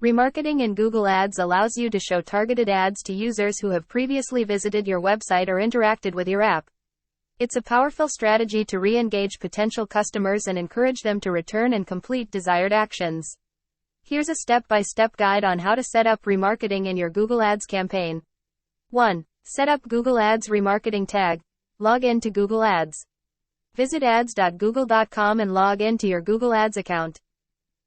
Remarketing in Google Ads allows you to show targeted ads to users who have previously visited your website or interacted with your app. It's a powerful strategy to re-engage potential customers and encourage them to return and complete desired actions. Here's a step-by-step guide on how to set up remarketing in your Google Ads campaign. 1. Set up Google Ads Remarketing Tag. Log in to Google Ads. Visit ads.google.com and log into your Google Ads account.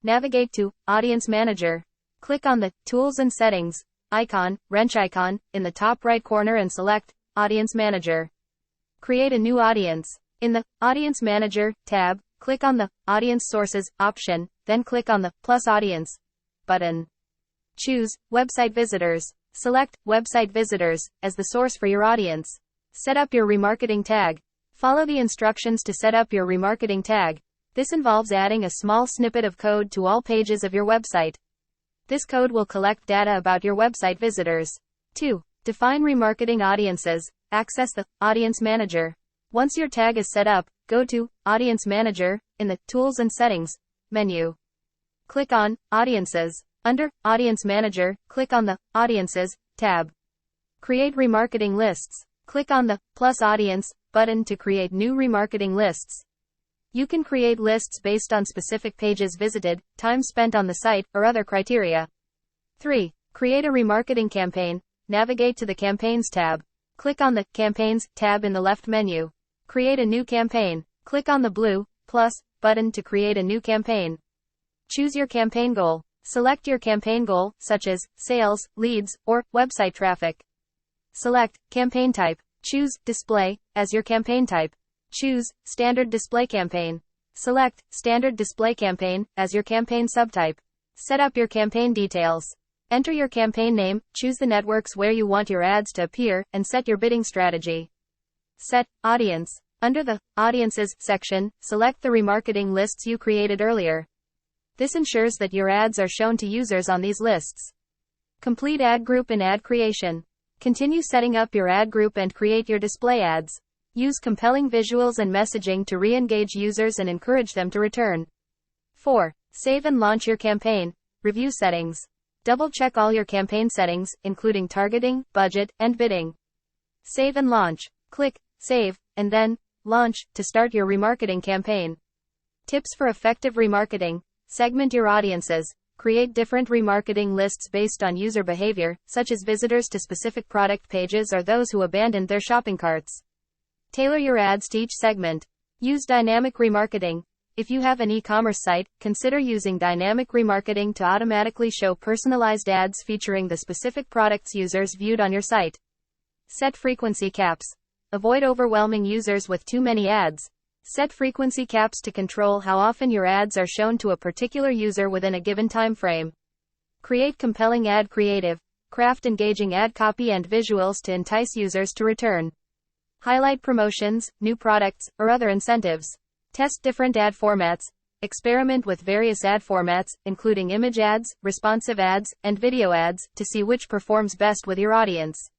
Navigate to Audience Manager. Click on the Tools and Settings wrench icon in the top right corner and select Audience Manager. Create a new audience. In the Audience Manager tab, click on the Audience Sources option, then click on the Plus Audience button. Choose Website Visitors. Select Website Visitors as the source for your audience. Set up your remarketing tag. Follow the instructions to set up your remarketing tag. This involves adding a small snippet of code to all pages of your website. This code will collect data about your website visitors. 2. Define remarketing audiences. Access the Audience Manager. Once your tag is set up, go to Audience Manager in the Tools and Settings menu. Click on Audiences. Under Audience Manager, click on the Audiences tab. Create remarketing lists. Click on the Plus Audience button to create new remarketing lists. You can create lists based on specific pages visited, time spent on the site, or other criteria. 3. Create a remarketing campaign. Navigate to the Campaigns tab. Click on the Campaigns tab in the left menu. Create a new campaign. Click on the blue plus button to create a new campaign. Choose your campaign goal. Select your campaign goal, such as sales, leads, or website traffic. Select Campaign Type. Choose Display as your campaign type. Choose Standard Display Campaign. Select Standard Display Campaign as your campaign subtype. Set up your campaign details. Enter your campaign name, choose the networks where you want your ads to appear, and set your bidding strategy. Set Audience. Under the Audiences section, select the remarketing lists you created earlier. This ensures that your ads are shown to users on these lists. Complete ad group and ad creation. Continue setting up your ad group and create your display ads. Use compelling visuals and messaging to re-engage users and encourage them to return. 4. Save and launch your campaign. Review settings. Double-check all your campaign settings, including targeting, budget, and bidding. Save and launch. Click Save, and then Launch to start your remarketing campaign. Tips for effective remarketing. Segment your audiences. Create different remarketing lists based on user behavior, such as visitors to specific product pages or those who abandoned their shopping carts. Tailor your ads to each segment. Use dynamic remarketing. If you have an e-commerce site, consider using dynamic remarketing to automatically show personalized ads featuring the specific products users viewed on your site. Set frequency caps. Avoid overwhelming users with too many ads. Set frequency caps to control how often your ads are shown to a particular user within a given time frame. Create compelling ad creative. Craft engaging ad copy and visuals to entice users to return. Highlight promotions, new products, or other incentives. Test different ad formats. Experiment with various ad formats, including image ads, responsive ads, and video ads, to see which performs best with your audience.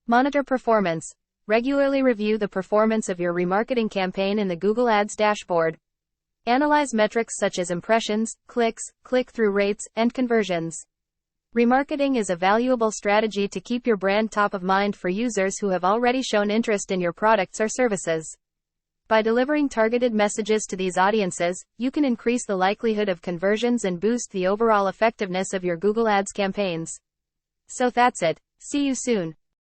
Monitor performance. Regularly review the performance of your remarketing campaign in the Google Ads dashboard. Analyze metrics such as impressions, clicks, click-through rates, and conversions. Remarketing is a valuable strategy to keep your brand top of mind for users who have already shown interest in your products or services. By delivering targeted messages to these audiences, you can increase the likelihood of conversions and boost the overall effectiveness of your Google Ads campaigns. So that's it. See you soon.